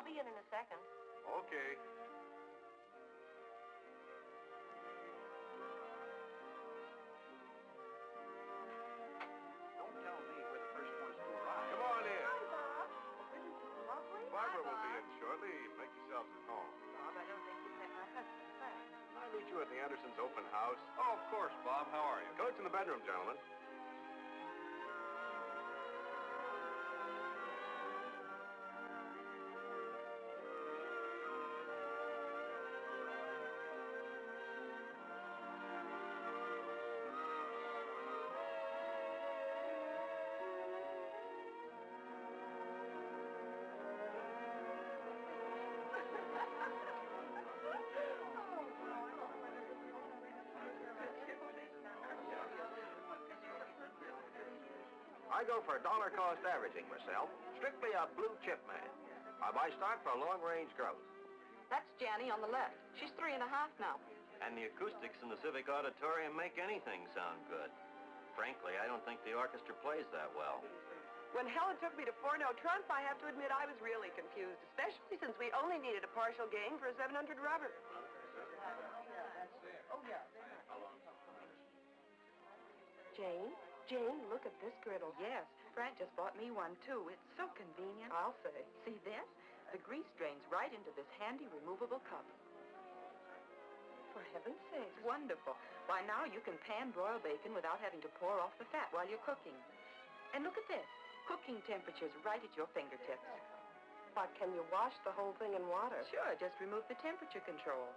I'll be in a second. Okay. Don't tell me we're the first ones to arrive. Come on in. Hi, Bob. Isn't this lovely? Barbara will be Hi, in shortly. Make yourselves at home. Bob, I don't think you've met my husband, Frank. Can I meet you at the Andersons' open house? Oh, of course, Bob. How are you? Go to the bedroom, gentlemen. I go for dollar cost averaging myself. Strictly a blue chip man. I buy stock for long-range growth. That's Janny on the left. She's 3.5 now. And the acoustics in the Civic Auditorium make anything sound good. Frankly, I don't think the orchestra plays that well. When Helen took me to 4-note trump, I have to admit I was really confused, especially since we only needed a partial gain for a 700 rubber. Jane, look at this griddle. Yes, Frank just bought me one, too. It's so convenient. I'll say. See this? The grease drains right into this handy removable cup. For heaven's sake. It's wonderful. Why, now you can pan broil bacon without having to pour off the fat while you're cooking. And look at this. Cooking temperature's right at your fingertips. But can you wash the whole thing in water? Sure, just remove the temperature control.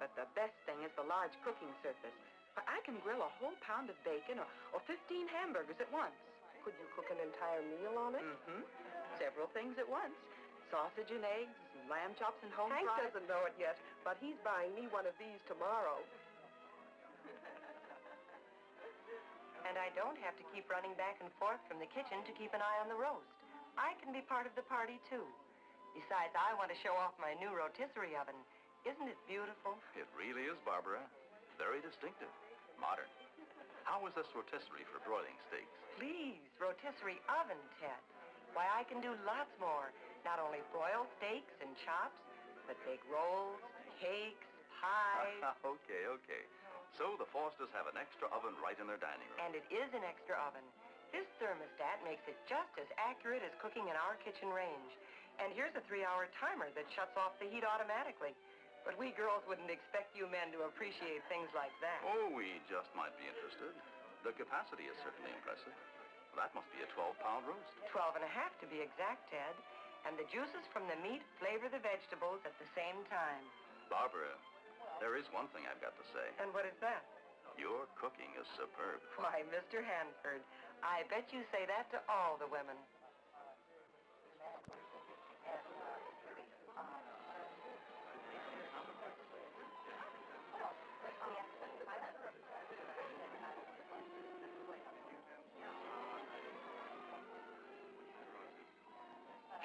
But the best thing is the large cooking surface. I can grill a whole pound of bacon or 15 hamburgers at once. Could you cook an entire meal on it? Mm-hmm. Several things at once. Sausage and eggs, and lamb chops and home Hank fries. doesn't know it yet, but he's buying me one of these tomorrow. And I don't have to keep running back and forth from the kitchen to keep an eye on the roast. I can be part of the party, too. Besides, I want to show off my new rotisserie oven. Isn't it beautiful? It really is, Barbara. Very distinctive. Modern. How is this rotisserie for broiling steaks? Please, rotisserie oven, Ted. Why, I can do lots more. Not only broil steaks and chops, but bake rolls, cakes, pies. Okay. So the Fosters have an extra oven right in their dining room. And it is an extra oven. This thermostat makes it just as accurate as cooking in our kitchen range. And here's a 3-hour timer that shuts off the heat automatically. But we girls wouldn't expect you men to appreciate things like that. Oh, we just might be interested. The capacity is certainly impressive. That must be a 12-pound roast. 12.5 to be exact, Ted. And the juices from the meat flavor the vegetables at the same time. Barbara, there is one thing I've got to say. And what is that? Your cooking is superb. Why, Mr. Hanford, I bet you say that to all the women.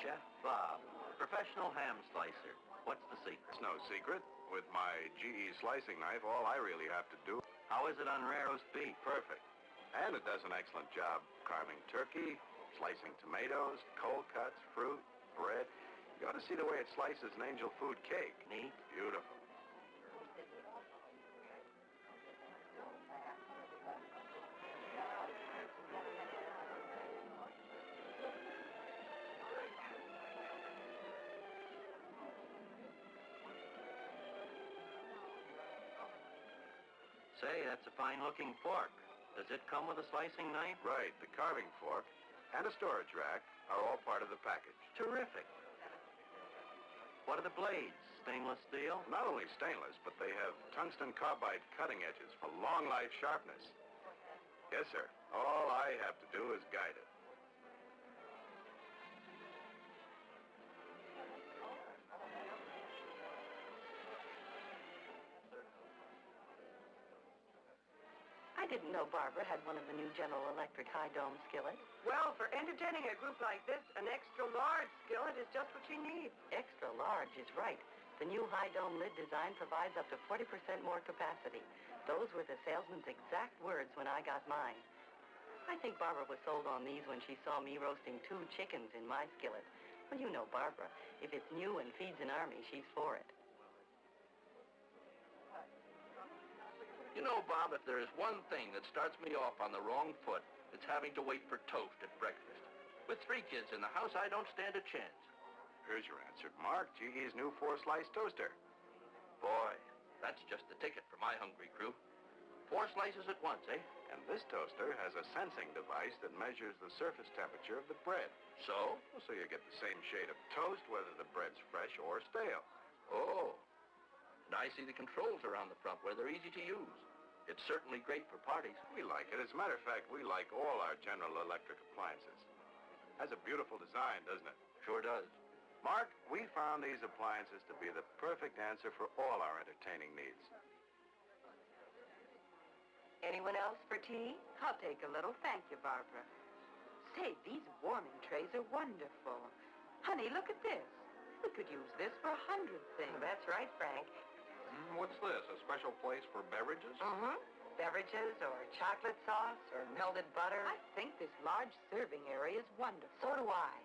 Chef Bob, professional ham slicer. What's the secret? It's no secret. With my GE slicing knife, all I really have to do... How is it on rare roast beef? Perfect. And it does an excellent job carving turkey, slicing tomatoes, cold cuts, fruit, bread. You ought to see the way it slices an angel food cake. Neat. Beautiful. Say, that's a fine-looking fork. Does it come with a slicing knife? Right, the carving fork and a storage rack are all part of the package. Terrific. What are the blades? Stainless steel? Not only stainless, but they have tungsten carbide cutting edges for long life sharpness. Yes, sir. All I have to do is guide it. I didn't know Barbara had one of the new General Electric high dome skillets. Well, for entertaining a group like this, an extra large skillet is just what she needs. Extra large is right. The new high dome lid design provides up to 40% more capacity. Those were the salesman's exact words when I got mine. I think Barbara was sold on these when she saw me roasting 2 chickens in my skillet. Well, you know Barbara. If it's new and feeds an army, she's for it. You know, Bob, if there is one thing that starts me off on the wrong foot, it's having to wait for toast at breakfast. With 3 kids in the house, I don't stand a chance. Here's your answer, Mark. GE's new 4-slice toaster. Boy, that's just the ticket for my hungry crew. 4 slices at once, eh? And this toaster has a sensing device that measures the surface temperature of the bread. So? So you get the same shade of toast whether the bread's fresh or stale. Oh. And I see the controls around the front where they're easy to use. It's certainly great for parties. We like it. As a matter of fact, we like all our General Electric appliances. Has a beautiful design, doesn't it? Sure does. Mark, we found these appliances to be the perfect answer for all our entertaining needs. Anyone else for tea? I'll take a little. Thank you, Barbara. Say, these warming trays are wonderful. Honey, look at this. We could use this for 100 things. That's right, Frank. What's this? A special place for beverages? Mm-hmm. Beverages or chocolate sauce or melted butter. I think this large serving area is wonderful. So do I.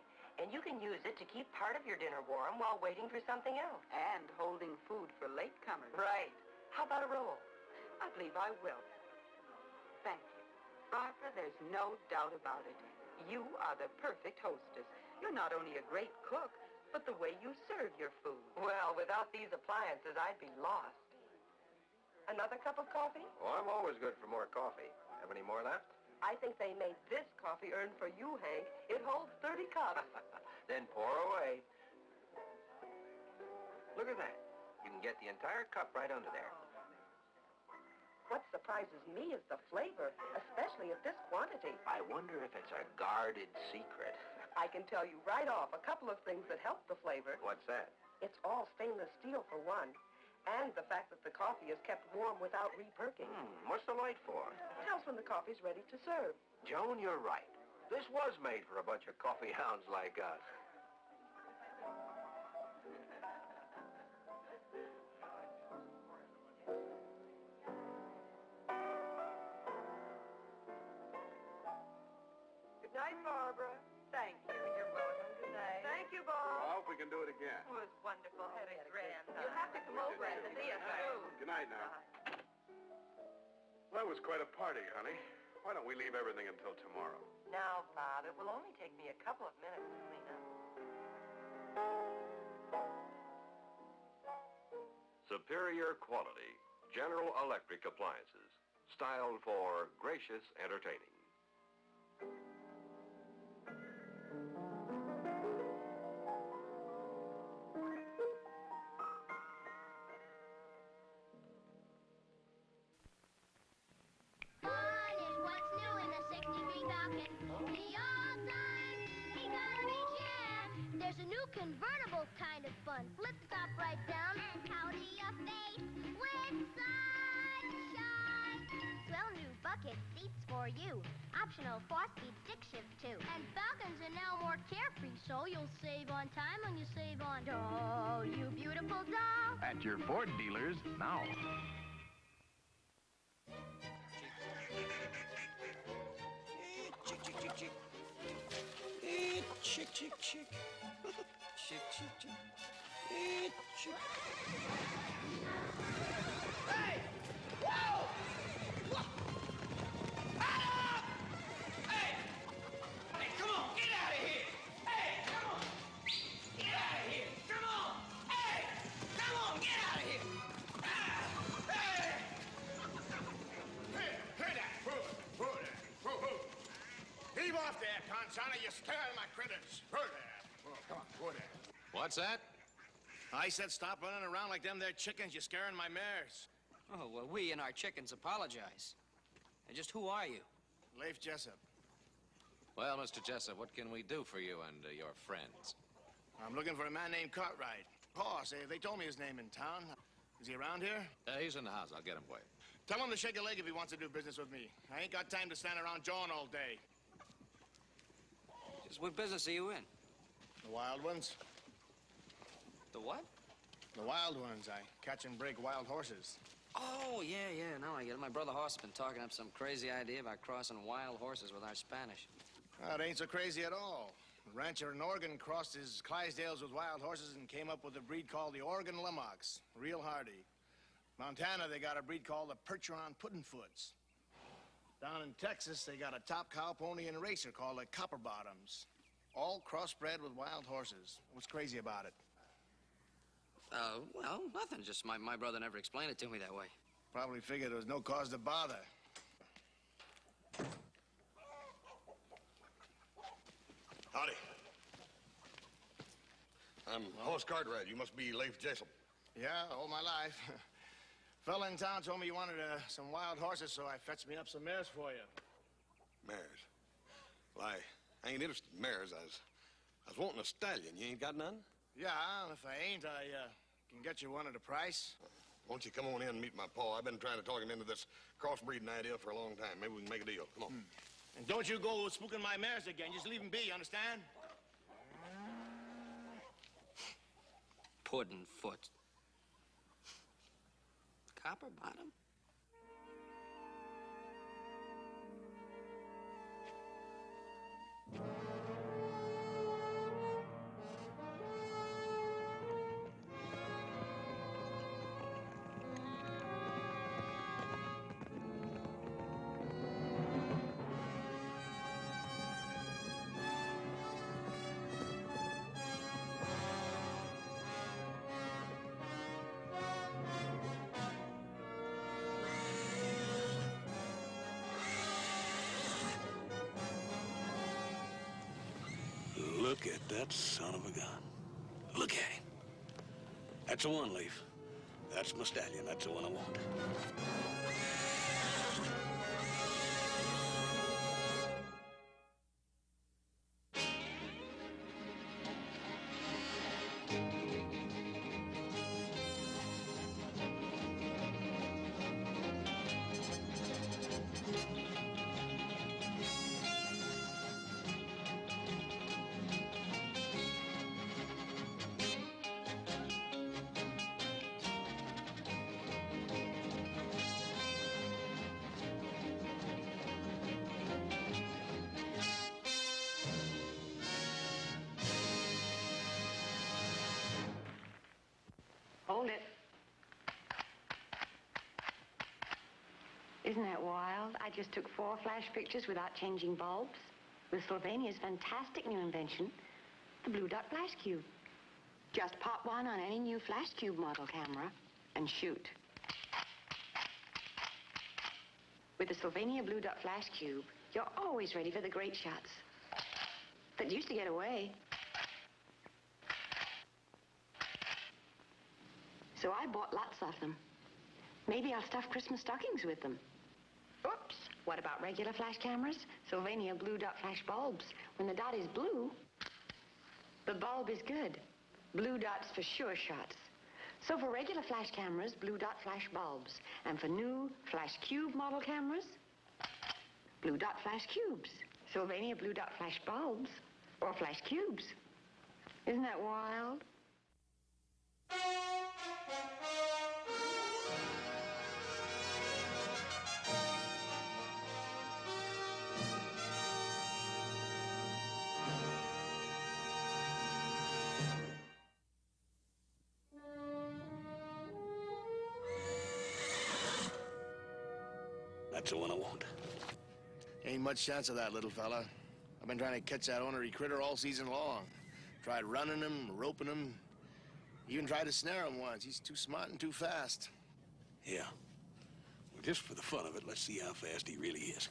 And you can use it to keep part of your dinner warm while waiting for something else. And holding food for latecomers. Right. How about a roll? I believe I will. Thank you. Barbara, there's no doubt about it. You are the perfect hostess. You're not only a great cook, but the way you serve your food. Well, without these appliances, I'd be lost. Another cup of coffee? Oh, I'm always good for more coffee. Have any more left? I think they made this coffee earn for you, Hank. It holds 30 cups. Then pour away. Look at that. You can get the entire cup right under there. What surprises me is the flavor, especially at this quantity. I wonder if it's a guarded secret. I can tell you right off a couple of things that help the flavor. What's that? It's all stainless steel for one, and the fact that the coffee is kept warm without re-perking. What's the light for? Tells when the coffee's ready to serve. Joan, you're right. This was made for a bunch of coffee hounds like us. Good night, Barbara. Thank you. You're welcome. Good night. Thank you, Bob. I hope we can do it again. It was wonderful. Had a grand time. You'll have to come over and see us soon. Good night now. That was quite a party, honey. Why don't we leave everything until tomorrow? Now, Bob, it will only take me a couple of minutes to clean up. Superior quality General Electric appliances, styled for gracious entertaining. There's a new convertible kind of fun. Flip top right down and powder your face with sunshine. Swell new bucket seats for you. Optional 4-speed stick shift too. And Falcons are now more carefree, so you'll save on time when you save on doll, you beautiful doll. At your Ford dealers now. Chick, chick, chick, chick. Chick, chick, chick. Chick, chick, chick. Chick. Hey! Whoa! Whoa! Aldo! Hey! Hey, come on, get out of here! Hey, come on! Get out of here! Come on! Hey! Come on, get out of here! Ah! Hey! Hey there! Whoa there! Leave off there, Conchana. You're scaring my critters. Whoa there! Whoa, come on, whoa there. What's that? I said stop running around like them there chickens. You're scaring my mares. Oh, well, we and our chickens apologize. And just who are you? Leif Jessup. Well, Mr. Jessup, what can we do for you and your friends? I'm looking for a man named Cartwright. Boss, they told me his name in town. Is he around here? He's in the house. I'll get him for you. Tell him to shake a leg if he wants to do business with me. I ain't got time to stand around jawing all day. Just what business are you in? The wild ones? The what? The wild ones. I catch and break wild horses. Oh, yeah, now I get it. My brother Hoss has been talking up some crazy idea about crossing wild horses with our Spanish. It ain't so crazy at all. A rancher in Oregon crossed his Clydesdales with wild horses and came up with a breed called the Oregon Limocks, real hardy. Montana, they got a breed called the Percheron Puddin'foots. Down in Texas, they got a top cow pony and a racer called the Copper Bottoms. All crossbred with wild horses. What's crazy about it? Well, nothing. Just my brother never explained it to me that way. Probably figured there was no cause to bother. Howdy. I'm Hoss Cartwright. You must be Leif Jessup. Yeah, all my life. Fella in town told me you wanted some wild horses, so I fetched me up some mares for you. Mares? Well, I ain't interested in mares. I was wanting a stallion. You ain't got none? Yeah, if I ain't, I can get you one at a price. Won't you come on in and meet my pa? I've been trying to talk him into this crossbreeding idea for a long time. Maybe we can make a deal. Come on. And don't you go spooking my mares again. Just leave them be, you understand? Puddin'foot. Copper Bottom? Look at that son of a gun. Look at him. That's the one, Leaf. That's my stallion. That's the one I want. Hold it. Isn't that wild? I just took 4 flash pictures without changing bulbs with Slovenia's fantastic new invention, the Blue Dot Flash Cube. Just pop one on any new Flash Cube model camera and shoot. With the Slovenia Blue Dot Flash Cube, you're always ready for the great shots that used to get away. So I bought lots of them. Maybe I'll stuff Christmas stockings with them. Oops. What about regular flash cameras? Slovenia Blue Dot Flash bulbs. When the dot is blue, the bulb is good. Blue dots for sure shots. So for regular flash cameras, Blue Dot Flash bulbs. And for new Flash Cube model cameras, Blue Dot Flash Cubes. Slovenia Blue Dot Flash bulbs or Flash Cubes. Isn't that wild? That's the one I want. Ain't much chance of that, little fella. I've been trying to catch that ornery critter all season long. Tried running him, roping him. Even tried to snare him once. He's too smart and too fast. Yeah. Well, just for the fun of it, let's see how fast he really is.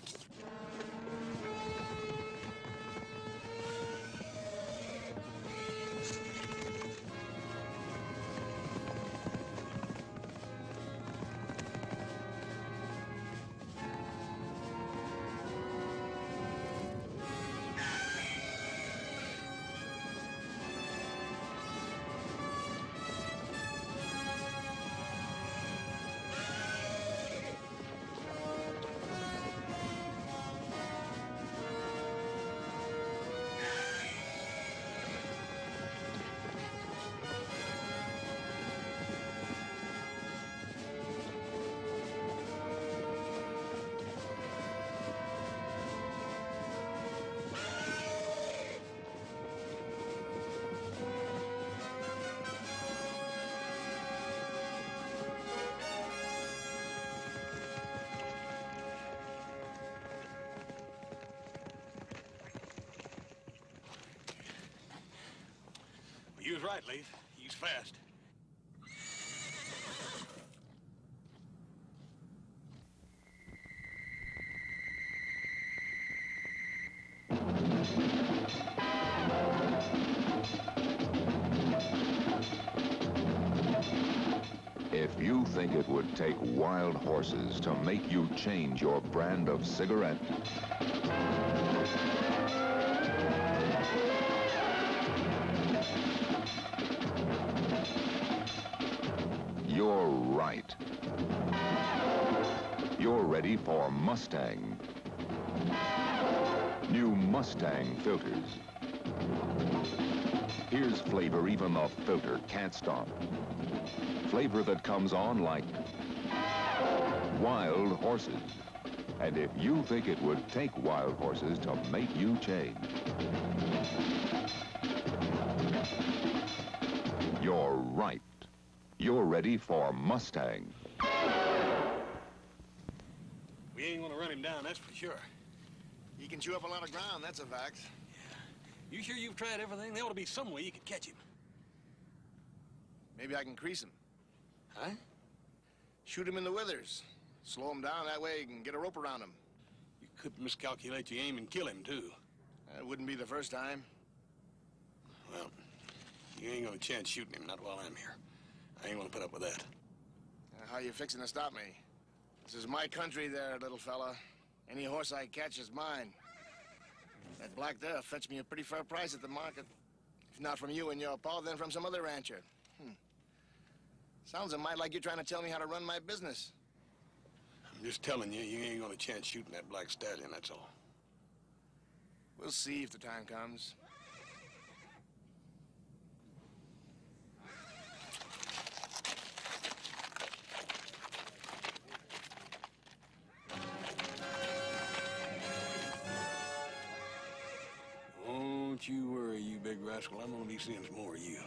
right, Leaf. He's fast. If you think it would take wild horses to make you change your brand of cigarette, you're right. You're ready for Mustang. New Mustang filters. Here's flavor even the filter can't stop. Flavor that comes on like wild horses. And if you think it would take wild horses to make you change, you're right. You're ready for Mustang. We ain't gonna run him down, that's for sure. He can chew up a lot of ground, that's a fact. You sure you've tried everything? There ought to be some way you could catch him. Maybe I can crease him. Huh? Shoot him in the withers. Slow him down, that way you can get a rope around him. You could miscalculate your aim and kill him, too. That wouldn't be the first time. Well, you ain't gonna chance shooting him, not while I'm here. I ain't gonna put up with that. How you fixing to stop me? This is my country there, little fella. Any horse I catch is mine. That black there fetched me a pretty fair price at the market. If not from you and your pa, then from some other rancher. Sounds a mite like you're trying to tell me how to run my business. I'm just telling you, you ain't gonna chance shooting that black stallion, that's all. We'll see if the time comes. Don't you worry, you big rascal. I'm gonna be seeing some more of you.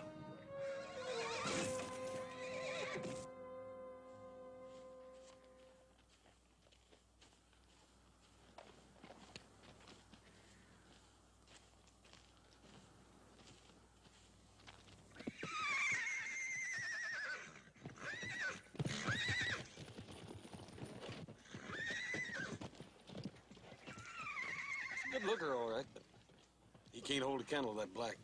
Good looker, all right, but he can't hold a candle to that black.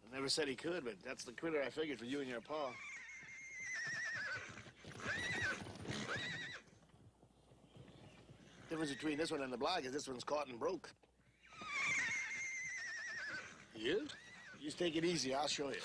I never said he could, but that's the critter I figured for you and your pa. The difference between this one and the black is this one's caught and broke. Yeah? Just take it easy, I'll show you.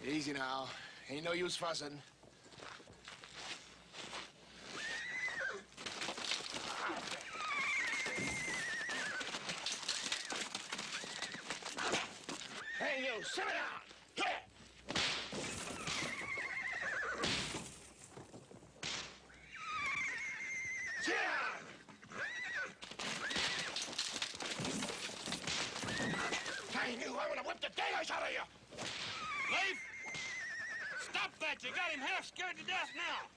Easy now. Ain't no use fussing. Hey, you, simmer down! Here! Sit down! I knew I would have whipped the daylights out of you! Leif! Stop that! You got him half scared to death now!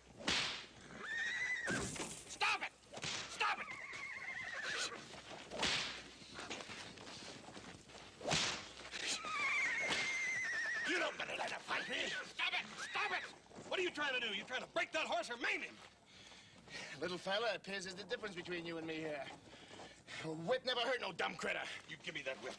Stop it! Stop it! You don't better let him fight me! Stop it! Stop it! What are you trying to do? You trying to break that horse or maim him? Little fella, it appears there's the difference between you and me here. A whip never hurt no dumb critter. You give me that whip.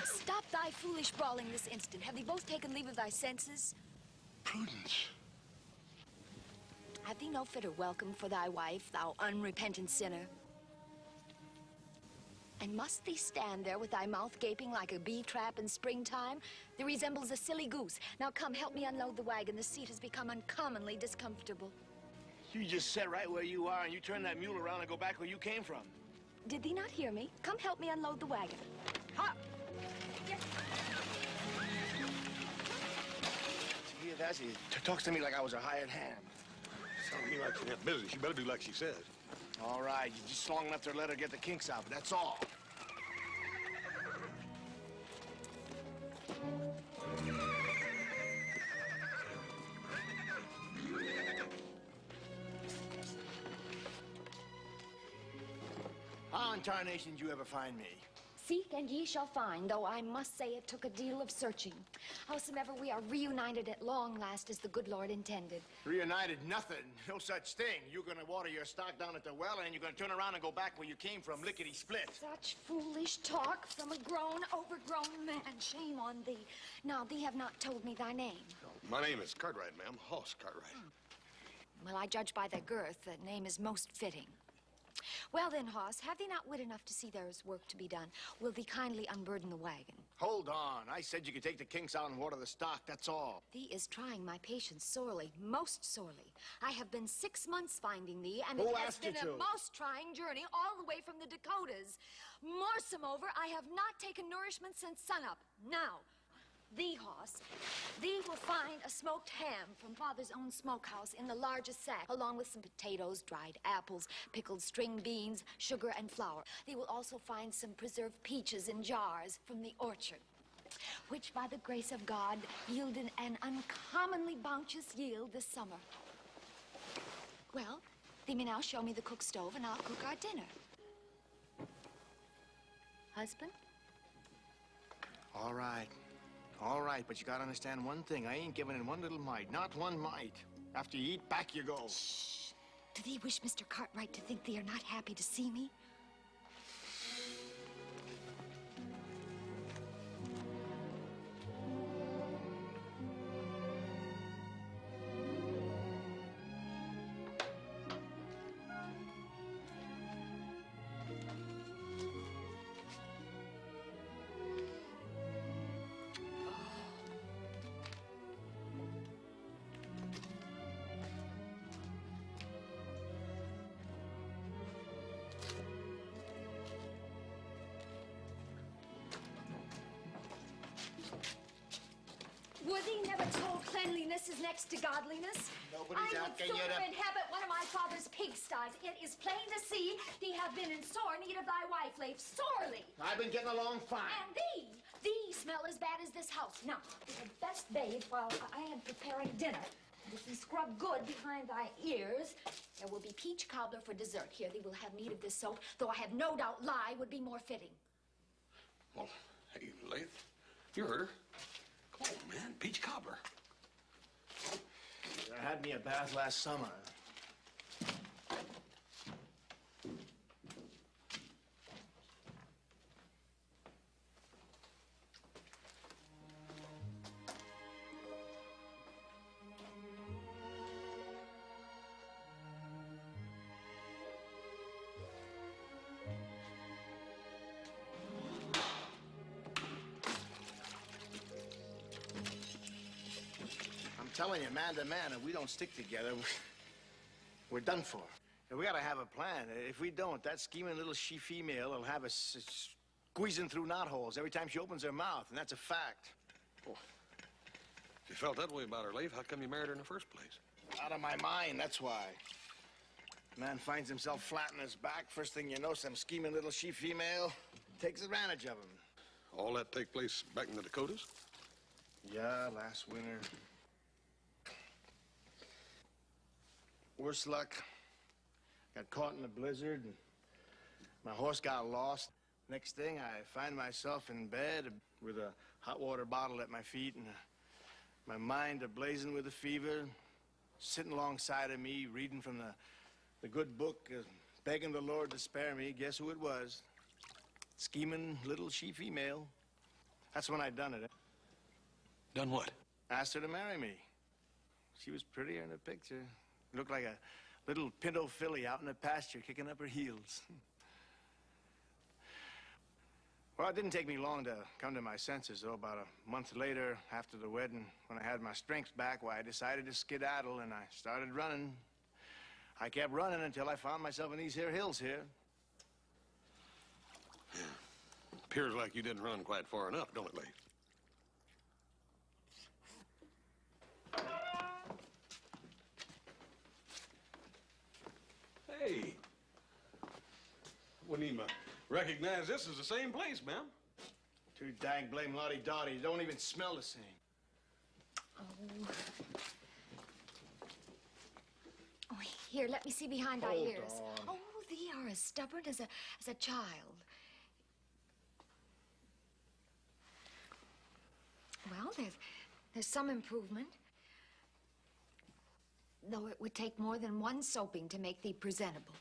Stop thy foolish brawling this instant. Have they both taken leave of thy senses? Prudence. Have thee no fitter welcome for thy wife, thou unrepentant sinner? And must thee stand there with thy mouth gaping like a bee trap in springtime? Thee resembles a silly goose. Now come, help me unload the wagon. The seat has become uncommonly discomfortable. You just sit right where you are and you turn that mule around and go back where you came from. Did thee not hear me? Come help me unload the wagon. Ha! See, that's he talks to me like I was a hired hand. Sounds to me like she's busy. She better do like she says. All right, you just long enough to let her get the kinks out, but that's all. How in tarnation did you ever find me? Seek and ye shall find, though I must say it took a deal of searching. Howsoever, we are reunited at long last as the good Lord intended. Reunited? Nothing. No such thing. You're gonna water your stock down at the well and you're gonna turn around and go back where you came from, lickety-split. Such foolish talk from a grown, overgrown man. Shame on thee. Now, thee have not told me thy name. My name is Cartwright, ma'am. Hoss Cartwright. Well, I judge by thy girth, that name is most fitting. Well then, Hoss, have thee not wit enough to see there is work to be done? Will thee kindly unburden the wagon? Hold on. I said you could take the kinks out and water the stock, that's all. Thee is trying my patience sorely, most sorely. I have been 6 months finding thee, and Who it has asked you been a to? most trying journey all the way from the Dakotas. Moreover, I have not taken nourishment since sunup. Now, thee, Hoss, thee will find a smoked ham from Father's own smokehouse in the largest sack, along with some potatoes, dried apples, pickled string beans, sugar, and flour. Thee will also find some preserved peaches in jars from the orchard, which, by the grace of God, yielded an uncommonly bounteous yield this summer. Well, thee may now show me the cook stove, and I'll cook our dinner. Husband? All right. All right, but you gotta understand one thing. I ain't giving in one little mite. Not one mite. After you eat, back you go. Shh. Do thee wish Mr. Cartwright to think thee are not happy to see me? Were thee never told cleanliness is next to godliness? Nobody's I would asking you sooner to... inhabit one of my father's pigsties. It is plain to see thee have been in sore need of thy wife, Leif, sorely. I've been getting along fine. And thee smell as bad as this house. Now, you had best bathe while I am preparing dinner. And if thee scrub good behind thy ears, there will be peach cobbler for dessert. Here, thee will have need of this soap, though I have no doubt lye would be more fitting. Well, hey, Leif, you heard her. Come on, man, peach cobbler. I had me a bath last summer. I'm telling you, man to man, if we don't stick together, we're done for. And we gotta have a plan. If we don't, that scheming little she-female will have us squeezing through knotholes every time she opens her mouth, and that's a fact. Oh. If you felt that way about her, Leif, how come you married her in the first place? Out of my mind, that's why. Man finds himself flat on his back. First thing you know, some scheming little she-female takes advantage of him. All that take place back in the Dakotas? Yeah, last winter. Worse luck, got caught in a blizzard, and my horse got lost. Next thing, I find myself in bed with a hot water bottle at my feet and my mind ablazing with a fever, sitting alongside of me, reading from the good book, begging the Lord to spare me. Guess who it was? Scheming little she-female. That's when I done it. Done what? Asked her to marry me. She was prettier in the picture. Looked like a little pinto filly out in the pasture kicking up her heels. Well, it didn't take me long to come to my senses, though. About a month later, after the wedding, when I had my strength back, why, I decided to skedaddle, and I started running. I kept running until I found myself in these here hills here. Yeah. Appears like you didn't run quite far enough, don't it, Leif? Hey. Wouldn't even recognize this as the same place, ma'am. Too dang blame lottie-dottie. You don't even smell the same. Oh. Oh, here, let me see behind our Hold ears. on. Oh, thee are as stubborn as a child. Well, there's some improvement. Though it would take more than one soaping to make thee presentable.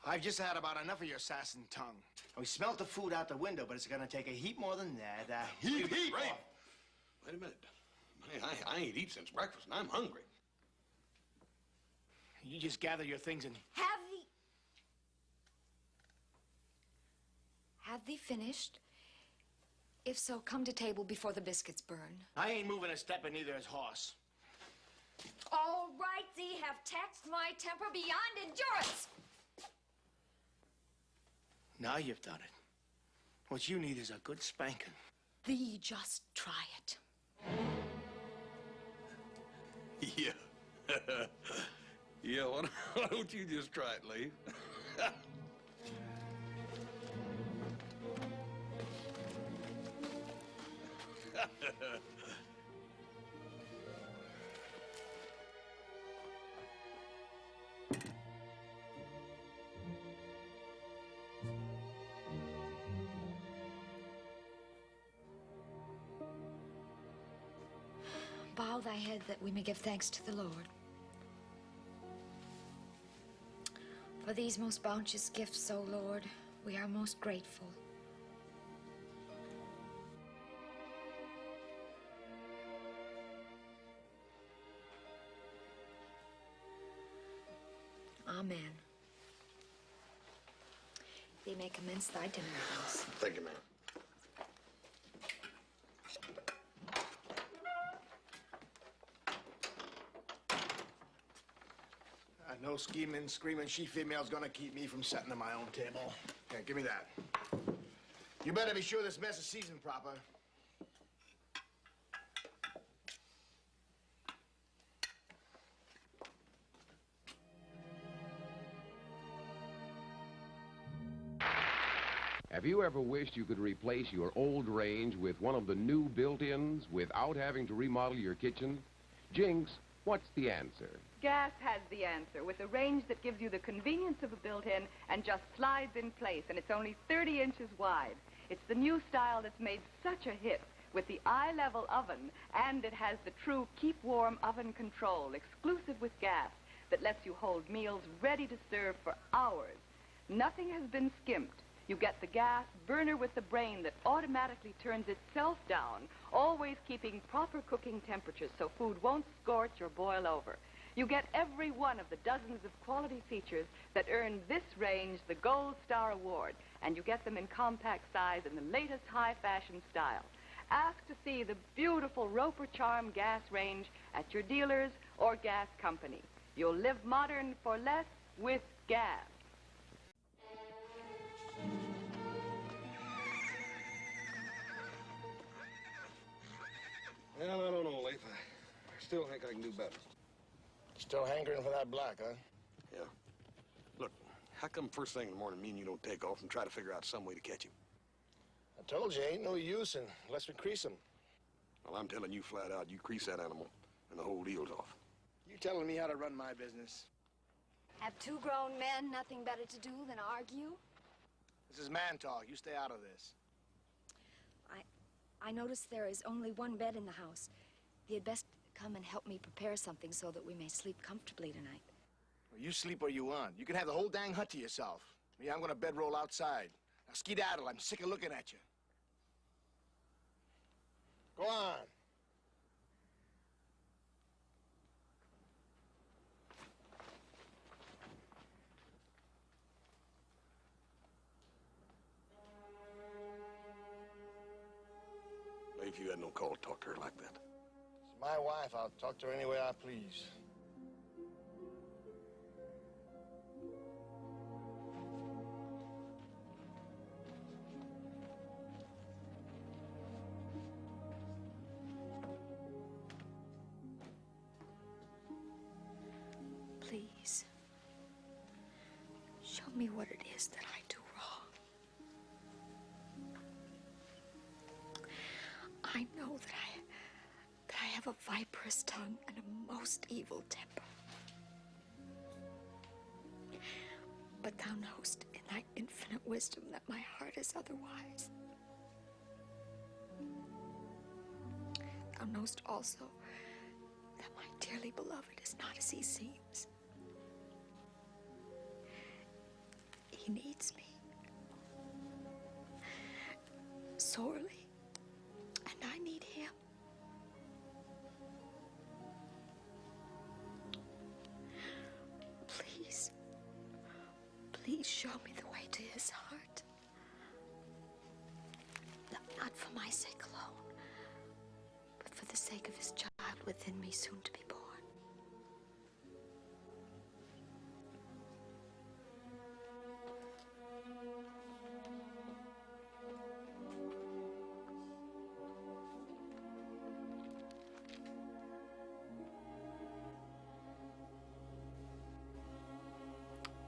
I've just had about enough of your sass and tongue. We smelt the food out the window, but it's gonna take a heap more than that. A heap more. Wait a minute. I ain't eaten since breakfast, and I'm hungry. You just gather your things and... Have thee finished? If so, come to table before the biscuits burn. I ain't moving a step in either as horse. All right, thee have taxed my temper beyond endurance. Now you've done it. What you need is a good spanking. Thee just try it. Yeah. Yeah, why don't you just try it, Leif? Bow thy head that we may give thanks to the Lord. For these most bounteous gifts, O Lord, we are most grateful. Amen. Thee may commence thy dinner with us. Thank you, ma'am. No scheming, screaming she-female's gonna keep me from setting at my own table. Here, give me that. You better be sure this mess is seasoned proper. Have you ever wished you could replace your old range with one of the new built-ins without having to remodel your kitchen? Jinx, what's the answer? Gas has the answer, with a range that gives you the convenience of a built-in and just slides in place, and it's only 30 inches wide. It's the new style that's made such a hit with the eye-level oven, and it has the true keep-warm oven control, exclusive with gas, that lets you hold meals ready to serve for hours. Nothing has been skimped. You get the gas burner with the brain that automatically turns itself down, always keeping proper cooking temperatures so food won't scorch or boil over. You get every one of the dozens of quality features that earn this range the Gold Star Award, and you get them in compact size in the latest high-fashion style. Ask to see the beautiful Roper Charm gas range at your dealers or gas company. You'll live modern for less with gas. Well, I don't know, Leif. I still think I can do better. Still hankering for that black, huh? Yeah. Look, how come first thing in the morning me and you don't take off and try to figure out some way to catch him? I told you, ain't no use unless we crease him. Well, I'm telling you flat out, you crease that animal and the whole deal's off. You telling me how to run my business? Have two grown men nothing better to do than argue? This is man talk. You stay out of this. I notice there is only one bed in the house. You'd best come and help me prepare something so that we may sleep comfortably tonight. Well, you sleep where you want. You can have the whole dang hut to yourself. Me, I'm gonna bedroll outside. Now, skedaddle. I'm sick of looking at you. Go on. Leif, you had no call to talk to her like that. It's my wife. I'll talk to her any way I please. Please. Show me what it is that I do wrong. I know that I have a viperous tongue and a most evil temper. But thou knowest in thy infinite wisdom that my heart is otherwise. Thou knowest also that my dearly beloved is not as he seems. He needs me sorely, and I need him. Please, please show me the way to his heart. Not for my sake alone, but for the sake of his child within me, soon to be born.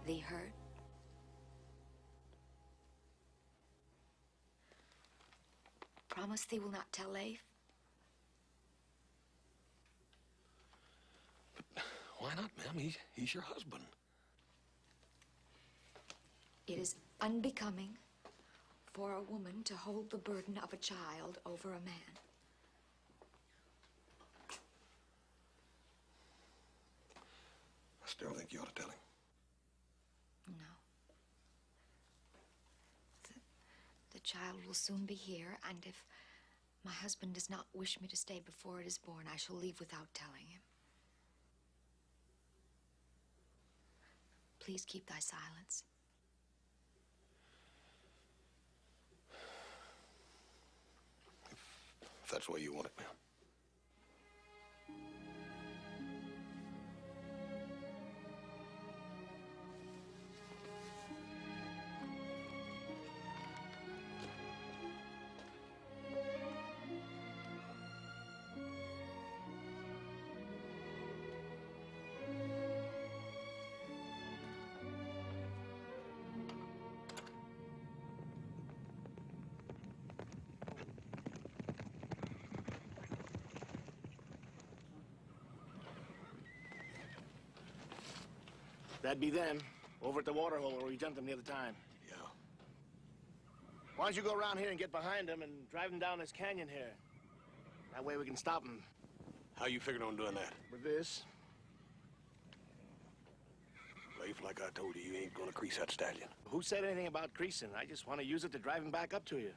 Thee heard? Promise thee will not tell Leif? But why not, ma'am? He's your husband. It is unbecoming for a woman to hold the burden of a child over a man. I still think you ought to tell him. No. The child will soon be here, and if my husband does not wish me to stay before it is born, I shall leave without telling him. Please keep thy silence. If that's the way you want it, ma'am. That'd be them, over at the water hole where we jumped them the other time. Yeah. Why don't you go around here and get behind them and drive them down this canyon here? That way we can stop them. How you figuring on doing that? With this? Leif, like I told you, you ain't gonna crease that stallion. Who said anything about creasing? I just want to use it to drive him back up to you.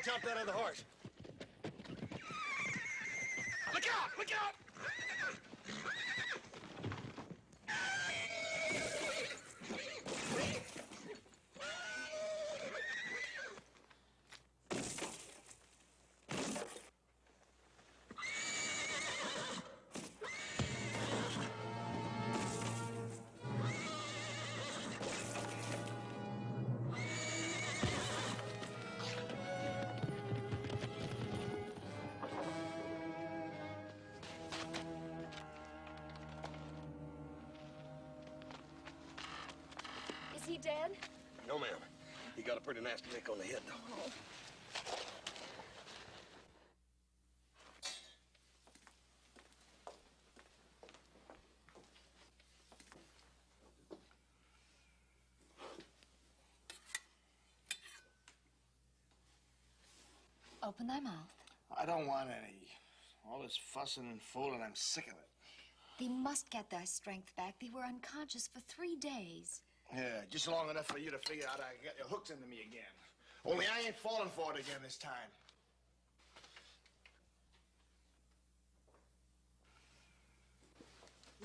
jumped out of the horse. Look out! Look out! Is he dead? No, ma'am. He got a pretty nasty nick on the head, though. Oh. Open thy mouth. I don't want any. All this fussing and fooling, I'm sick of it. Thee must get thy strength back. Thee were unconscious for 3 days. Yeah, just long enough for you to figure out I can get your hooks into me again. Only I ain't falling for it again this time.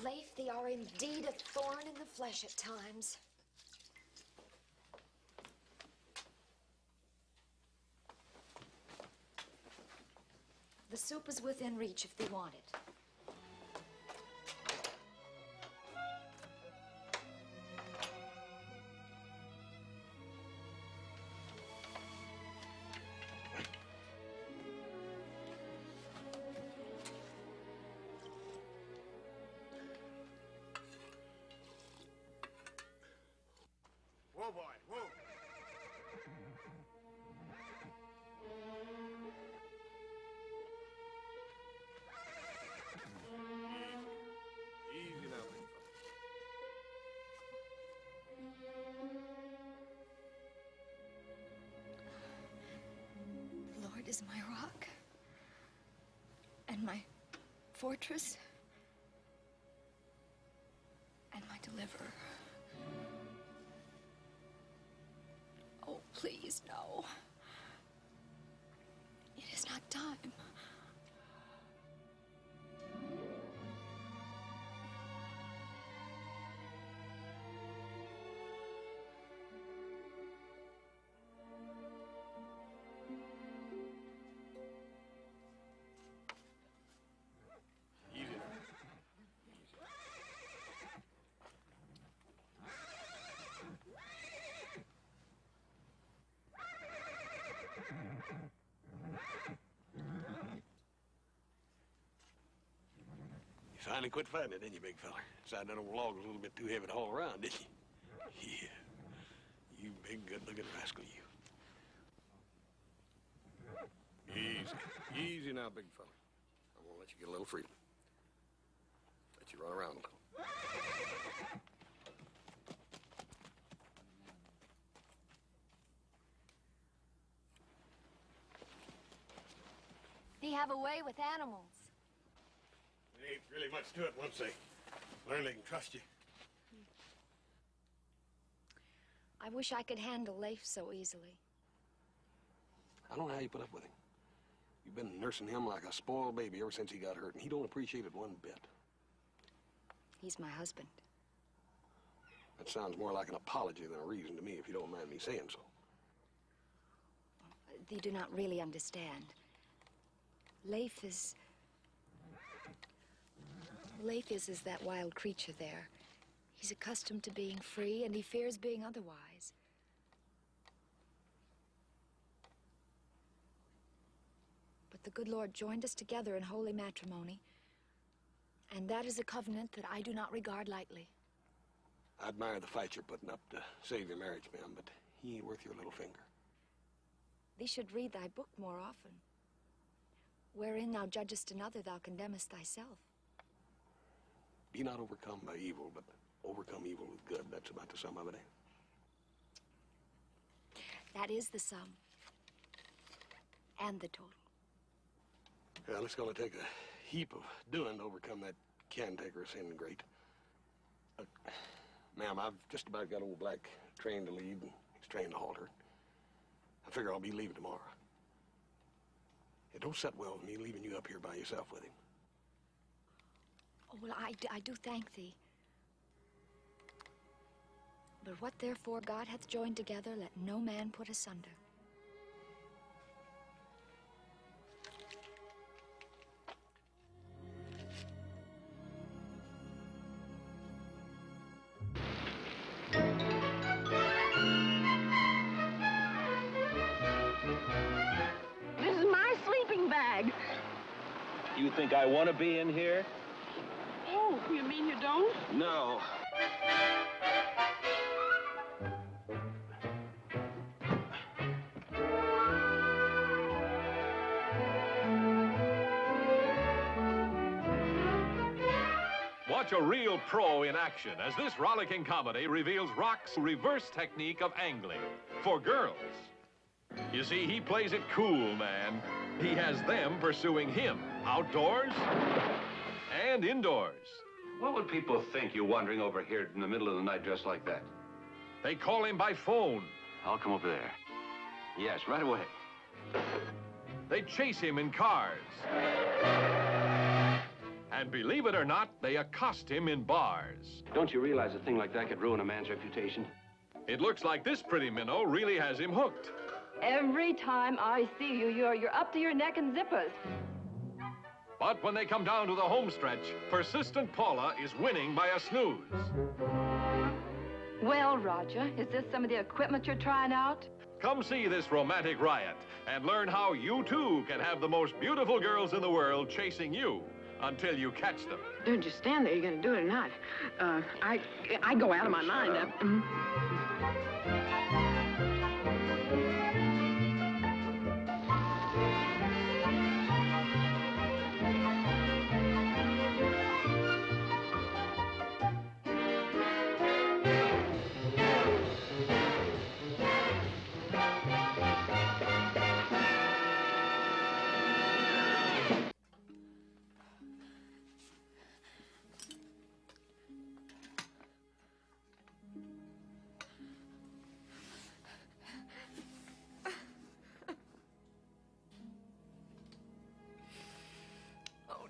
Leif, thee are indeed a thorn in the flesh at times. The soup is within reach if thee want it. Whoa, boy, whoa. Easy now, big The Lord is my rock and my fortress and my deliverer. Oh, please, no. It is not time. Easy now. You finally quit fighting it, didn't you, big fella? Decided that old log was a little bit too heavy to haul around, didn't you? Yeah. You big, good-looking rascal, you. Easy. Easy now, big fella. I'm gonna let you get a little freedom. Let you run around a little. Thee have a way with animals. There ain't really much to it once they learn they can trust you. I wish I could handle Leif so easily. I don't know how you put up with him. You've been nursing him like a spoiled baby ever since he got hurt, and he don't appreciate it one bit. He's my husband. That sounds more like an apology than a reason to me, if you don't mind me saying so. Thee do not really understand. Leif is that wild creature there. He's accustomed to being free, and he fears being otherwise. But the good Lord joined us together in holy matrimony, and that is a covenant that I do not regard lightly. I admire the fight you're putting up to save your marriage, ma'am, but he ain't worth your little finger. Thee should read thy book more often. Wherein thou judgest another, thou condemnest thyself. Be not overcome by evil, but overcome evil with good. That's about the sum of it, eh? That is the sum. And the total. Well, it's gonna take a heap of doing to overcome that cantankerous ingrate. Ma'am, I've just about got old Black trained to lead, and he's trained to halter. I figure I'll be leaving tomorrow. It don't set well with me leaving you up here by yourself with him. Oh, well, I do thank thee. But what therefore God hath joined together, let no man put asunder. This is my sleeping bag. You think I want to be in here? Oh, you mean you don't? No. Watch a real pro in action as this rollicking comedy reveals Rock's reverse technique of angling for girls. You see, he plays it cool, man. He has them pursuing him outdoors and indoors. What would people think you wandering over here in the middle of the night dressed like that? They call him by phone. I'll come over there. Yes, right away. They chase him in cars. And believe it or not, they accost him in bars. Don't you realize a thing like that could ruin a man's reputation? It looks like this pretty minnow really has him hooked. Every time I see you, you're up to your neck in zippers. But when they come down to the home stretch, persistent Paula is winning by a snooze. Well, Roger, is this some of the equipment you're trying out? Come see this romantic riot and learn how you, too, can have the most beautiful girls in the world chasing you until you catch them. Don't just stand there. You're going to do it or not. I go out of my mind.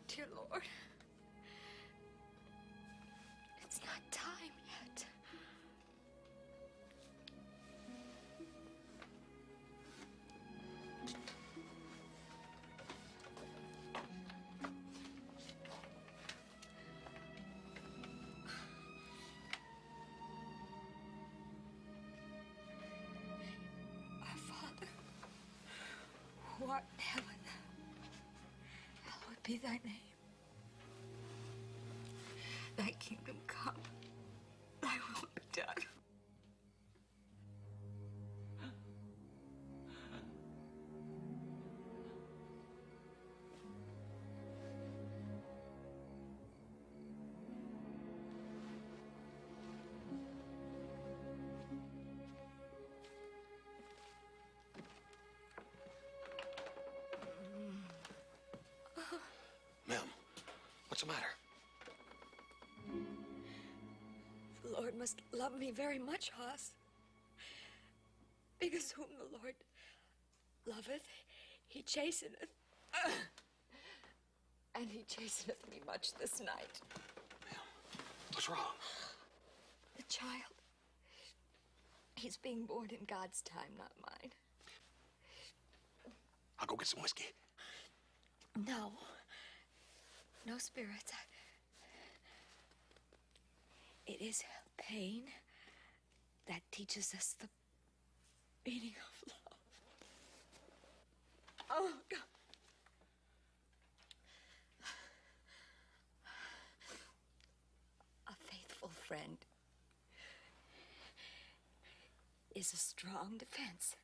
Dear Lord, it's not time yet. Our Father, who art in heaven, hallowed be thy name. Thy kingdom come, thy will be done. Ma'am, what's the matter? The Lord must love me very much, Hoss. Because whom the Lord loveth, he chasteneth. And he chasteneth me much this night. Ma'am, what's wrong? The child. He's being born in God's time, not mine. I'll go get some whiskey. No. No spirits. It is pain that teaches us the meaning of love. Oh, God. A faithful friend is a strong defense.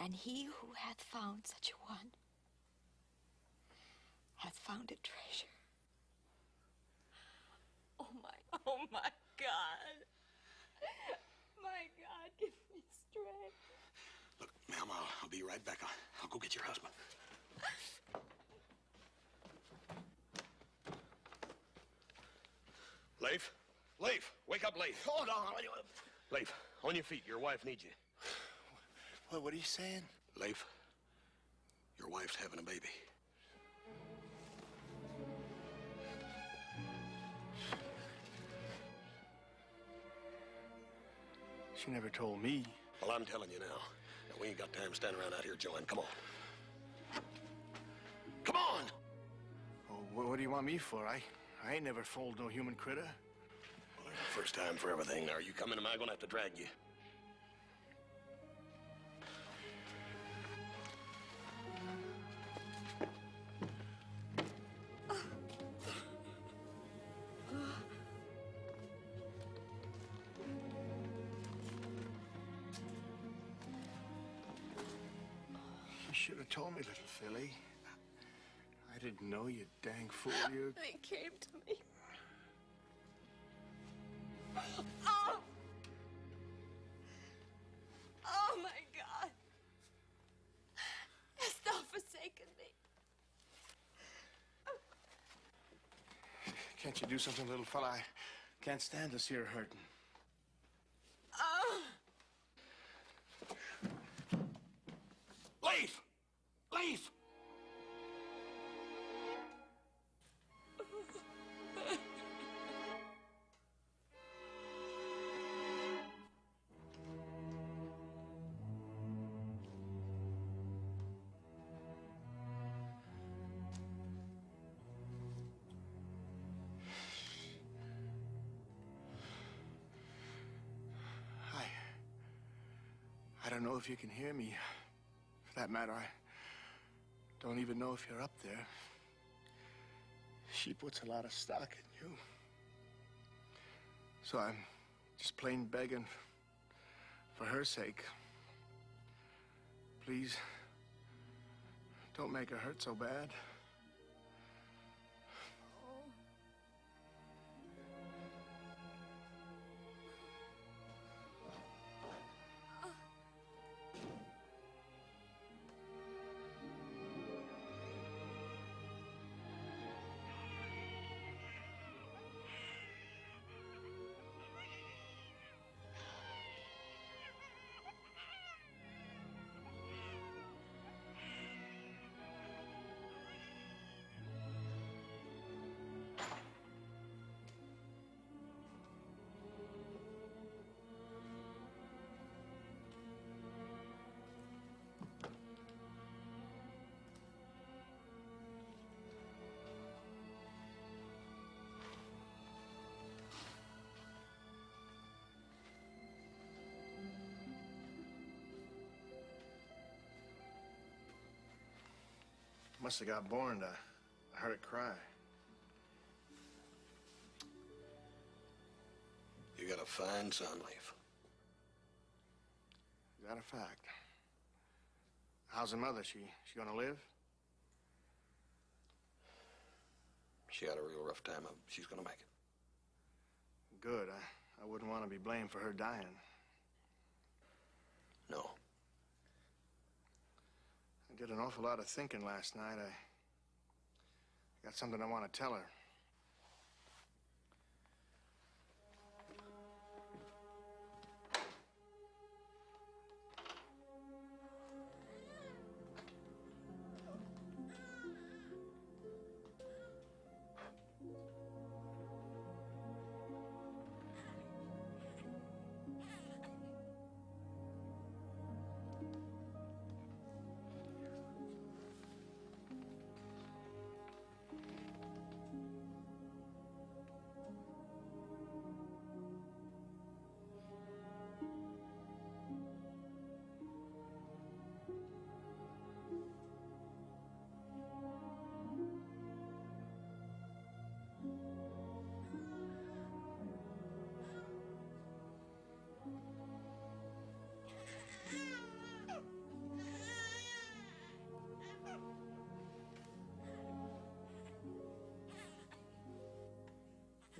And he who hath found such a one hath found a treasure. Oh, my God. My God, give me strength. Look, ma'am, I'll be right back. I'll go get your husband. Leif? Leif, wake up, Leif. Hold on. Leif, on your feet. Your wife needs you. What are you saying? Leif, Your wife's having a baby. She never told me. Well, I'm telling you now. Now, we ain't got time to stand around out here, Joanne. Come on. Come on! Oh, what do you want me for? I ain't never fooled no human critter. Well, there's a first time for everything. Now, are you coming? Am I gonna have to drag you? You should have told me, little filly. I didn't know, you dang fool, you. They came to me. Oh! Oh, my God. Hast thou forsaken me? Can't you do something, little fella? I can't stand to see her hurting. Oh! Leaf! Leaf! I don't know if you can hear me. For that matter, I don't even know if you're up there. She puts a lot of stock in you. So I'm just plain begging for her sake. Please, don't make her hurt so bad. Must have got born. I heard it cry. You got a fine son, Leaf. Is that a fact? How's the mother? She gonna live? She had a real rough time. She's gonna make it. Good. I wouldn't want to be blamed for her dying. No. I did an awful lot of thinking last night. I got something I want to tell her.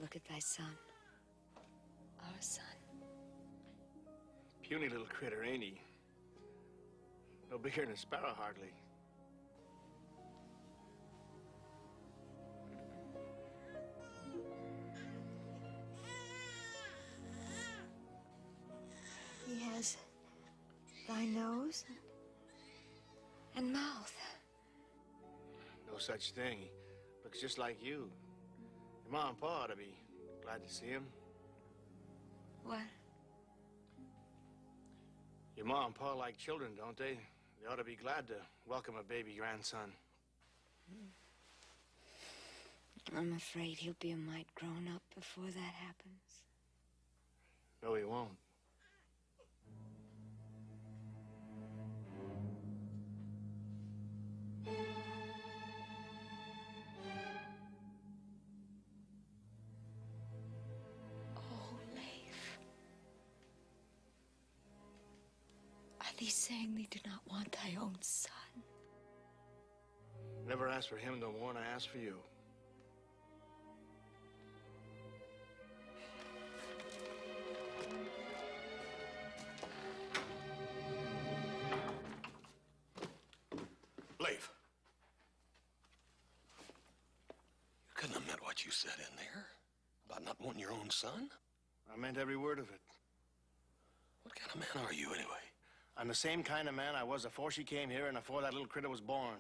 Look at thy son. Our son. Puny little critter, ain't he? No bigger than a sparrow, hardly. He has thy nose and mouth. No such thing. He looks just like you. Your mom and pa ought to be glad to see him. What? Your mom and pa like children, don't they? They ought to be glad to welcome a baby grandson. I'm afraid he'll be a mite grown up before that happens. No, he won't. Oh, Leif. Are they saying they do not want thy own son? Never asked for him no more than I asked for you. Leif. You couldn't have meant what you said in there about not wanting your own son. I meant every word of it. What kind of man are you, anyway? I'm the same kind of man I was before she came here and before that little critter was born.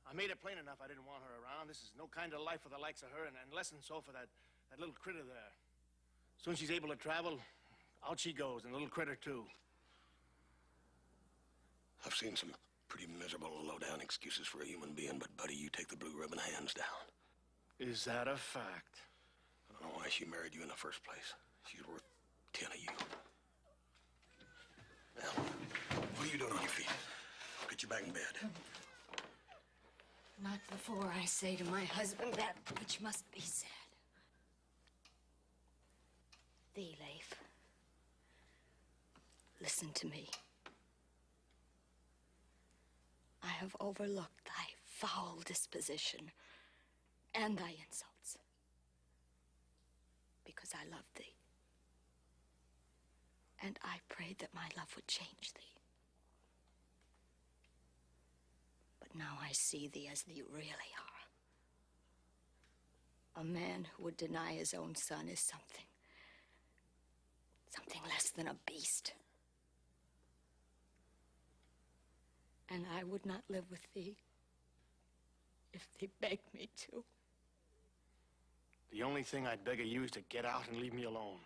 I made it plain enough I didn't want her around. This is no kind of life for the likes of her, and less than so for that little critter there. Soon as she's able to travel, out she goes, and the little critter, too. I've seen some pretty miserable, low-down excuses for a human being, but, buddy, you take the blue ribbon hands down. Is that a fact? I don't know why she married you in the first place. She's worth 10 of you. Now, what are you doing on your feet? Get you back in bed. Not before I say to my husband that which must be said. Thee, Leif. Listen to me. I have overlooked thy foul disposition and thy insults because I love thee. And I prayed that my love would change thee. But now I see thee as thee really are. A man who would deny his own son is something less than a beast. And I would not live with thee if thee begged me to. The only thing I'd beg of you is to get out and leave me alone.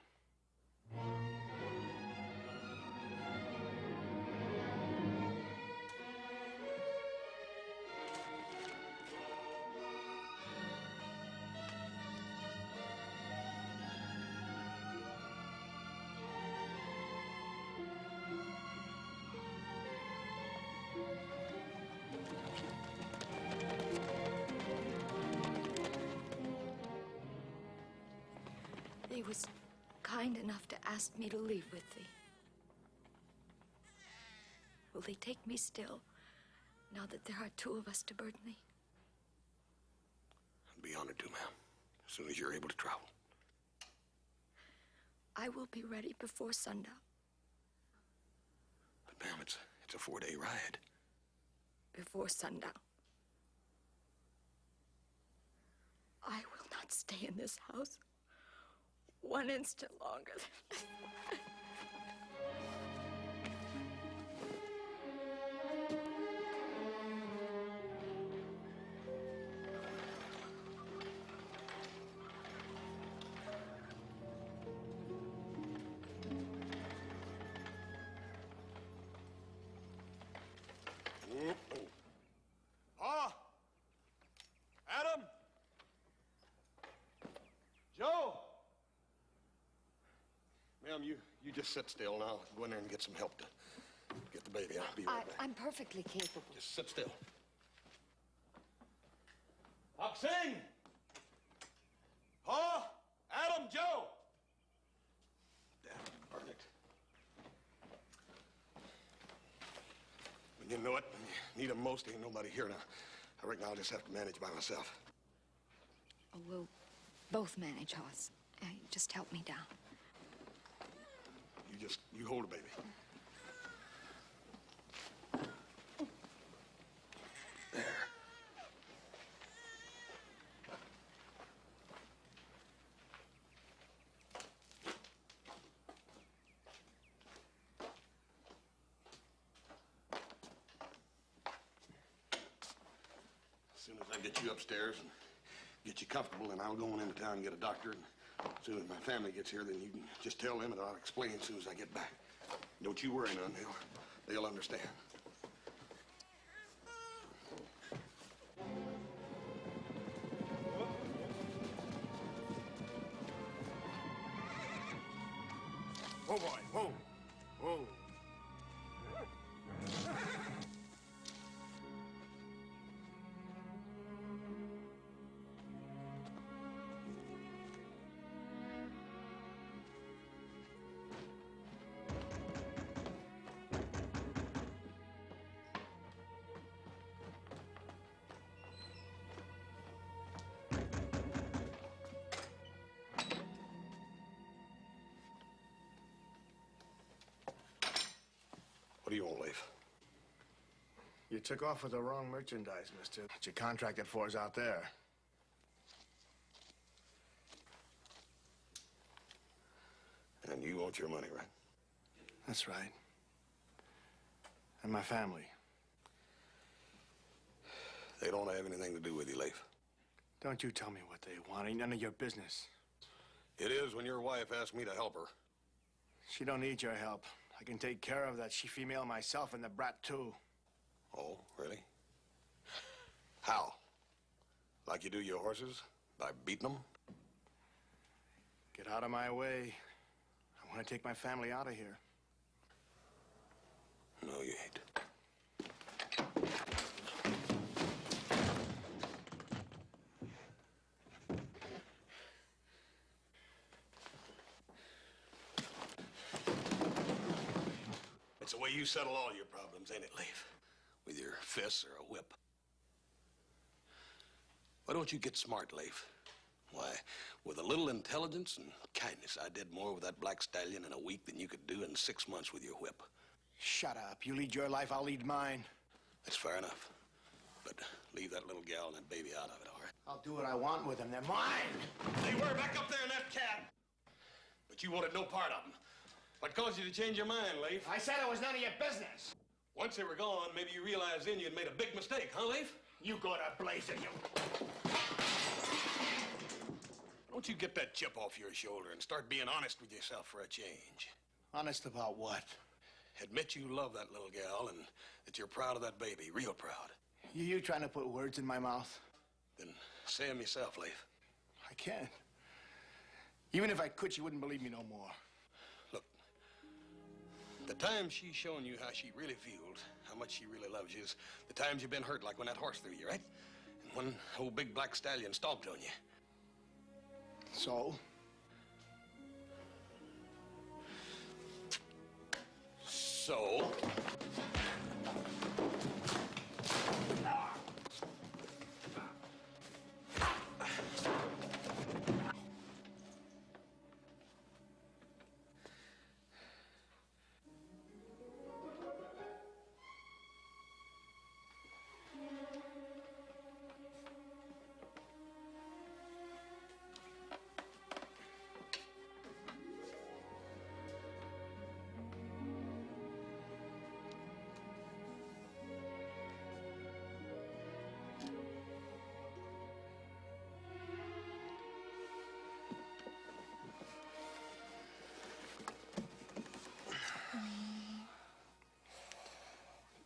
He was kind enough to ask me to leave with thee. Will they take me still, now that there are two of us to burden thee? I'd be honored to, ma'am, as soon as you're able to travel. I will be ready before sundown. But, ma'am, it's a 4-day ride. Before sundown. I will not stay in this house 1 instant longer. Pa! Adam! Joe! Ma'am, you just sit still, and I'll go in there and get some help to get the baby. I'll be right back. I'm perfectly capable. Just sit still. Sing! Pa! Adam! Joe! Damn, burn it. When you know it, when you need 'em most, ain't nobody here now. I reckon I'll just have to manage by myself. Oh, we'll both manage, Hoss. Just help me down. You hold her, baby. There. As soon as I get you upstairs and get you comfortable, then I'll go on into town and get a doctor. And as soon as my family gets here, then you can just tell them, and I'll explain as soon as I get back. Don't you worry none. They'll understand. Whoa, boy, whoa, whoa. What do you want, Leif? You took off with the wrong merchandise, mister. What you contracted for is out there. And you want your money, right? That's right. And my family. They don't have anything to do with you, Leif. Don't you tell me what they want. Ain't none of your business. It is when your wife asked me to help her. She don't need your help. I can take care of that she-female myself and the brat, too. Oh, really? How? Like you do your horses? By beating them? Get out of my way. I want to take my family out of here. No, you ain't. It's the way you settle all your problems, ain't it, Leif? With your fists or a whip. Why don't you get smart, Leif? Why, with a little intelligence and kindness, I did more with that black stallion in a week than you could do in 6 months with your whip. Shut up. You lead your life, I'll lead mine. That's fair enough. But leave that little gal and that baby out of it, all right? I'll do what I want with them. They're mine. They were back up there in that cab. But you wanted no part of them. What caused you to change your mind, Leif? I said it was none of your business. Once they were gone, maybe you realized then you'd made a big mistake, huh, Leif? You go to blazing, you. Don't you get that chip off your shoulder and start being honest with yourself for a change. Honest about what? Admit you love that little gal and that you're proud of that baby, real proud. You trying to put words in my mouth? Then say them yourself, Leif. I can't. Even if I could, you wouldn't believe me no more. Look, the times she's showing you how she really feels, how much she really loves you, is the times you've been hurt, like when that horse threw you, right? And when old big black stallion stomped on you. So? So?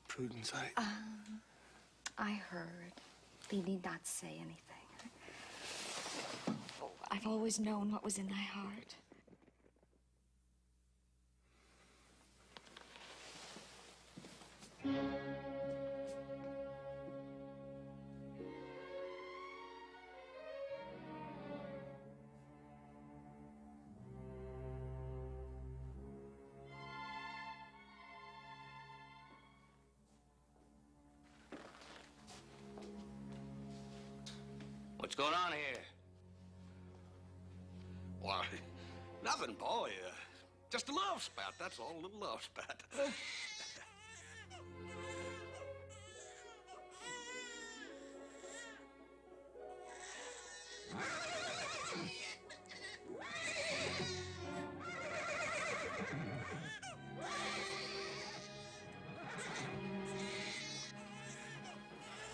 Prudence, I heard. Thee need not say anything. Oh, I've always known what was in thy heart. What's going on here? Why, nothing, boy. Just a love spat, that's all, a little love spat.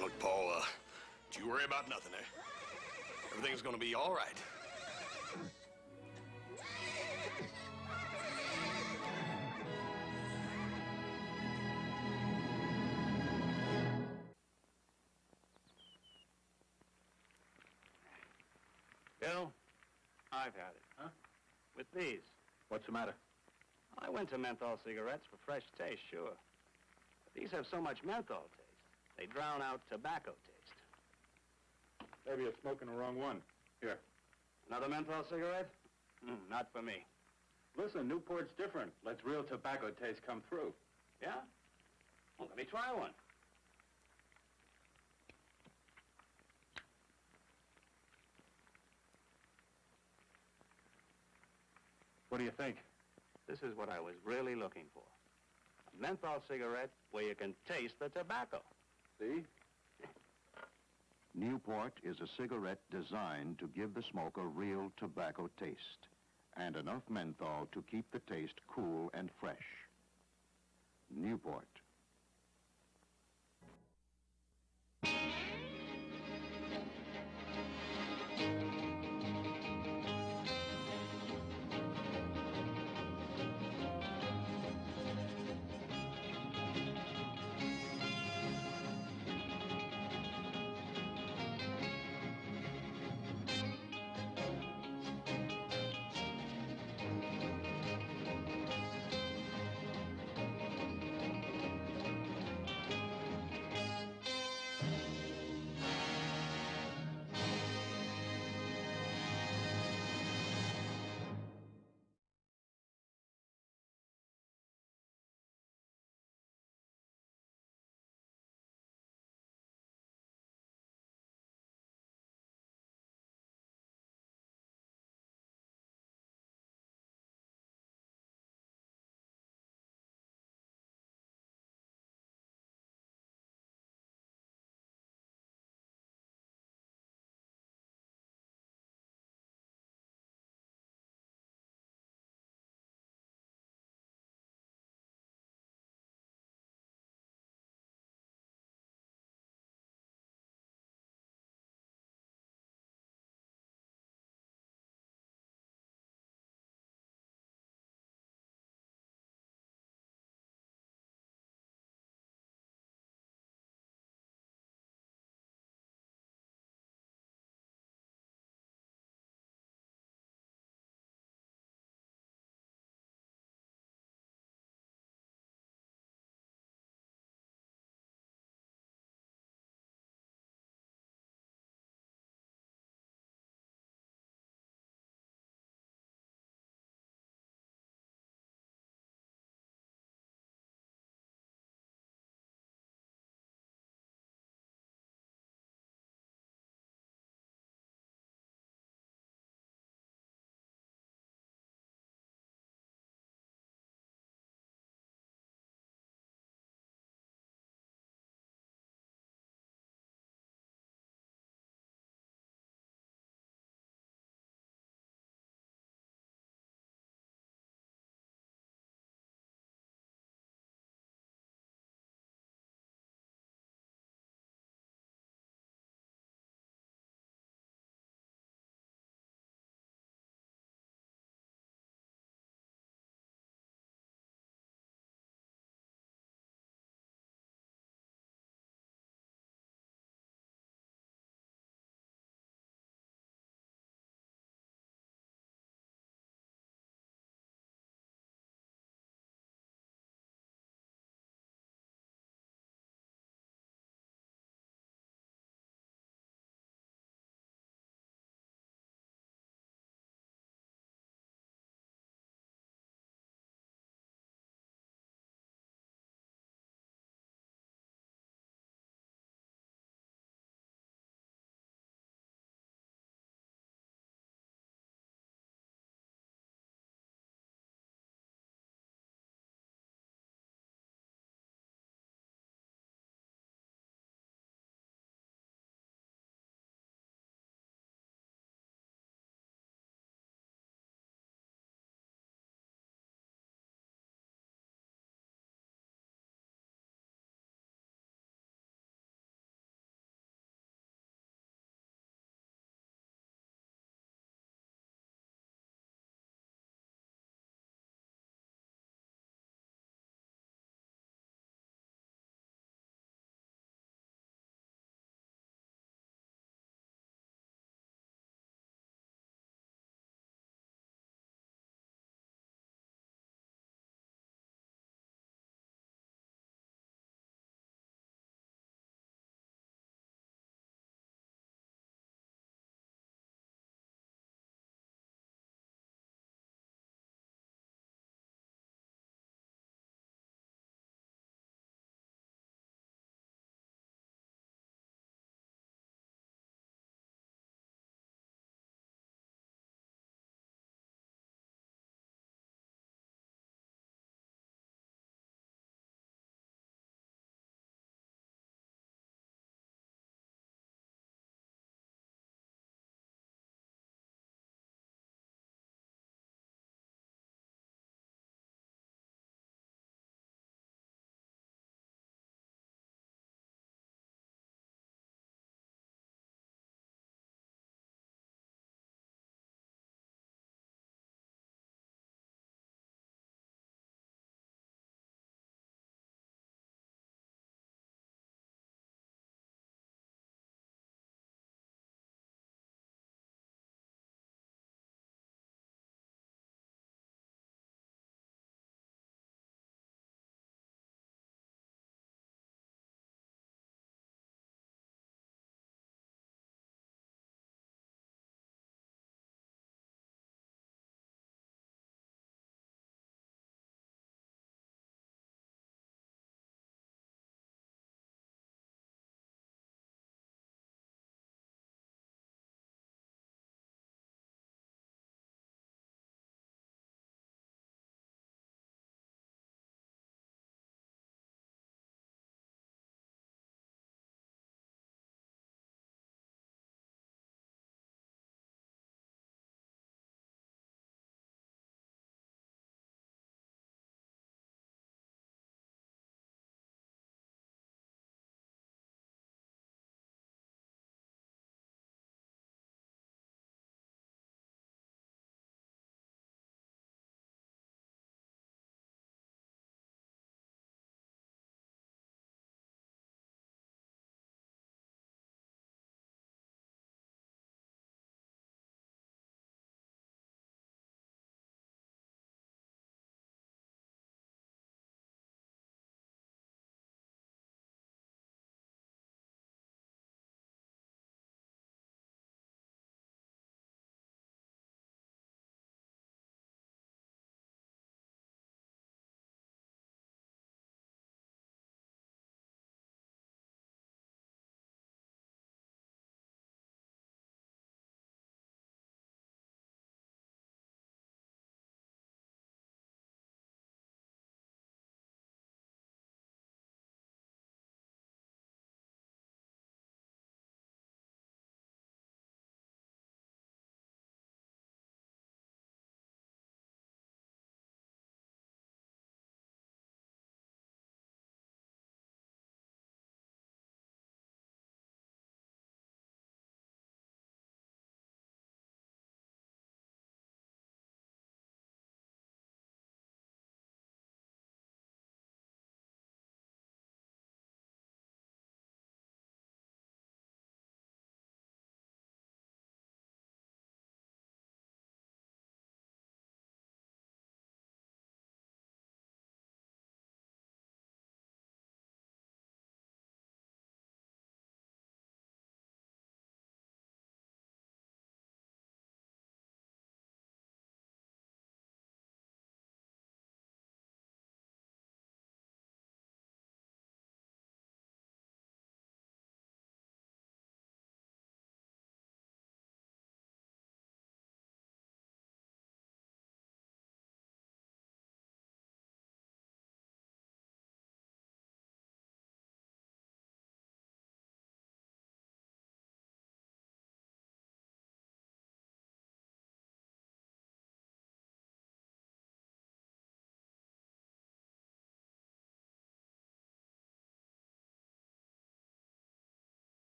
Look, Paul, Worry about nothing, eh? Everything's gonna be all right. Bill, I've had it. Huh? With these. What's the matter? I went to menthol cigarettes for fresh taste, sure. But these have so much menthol taste, they drown out tobacco taste. Maybe you're smoking the wrong one. Here. Another menthol cigarette? Not for me. Listen, Newport's different. Lets real tobacco taste come through. Yeah? Well, let me try one. What do you think? This is what I was really looking for. A menthol cigarette where you can taste the tobacco. See? Newport is a cigarette designed to give the smoker real tobacco taste and enough menthol to keep the taste cool and fresh. Newport.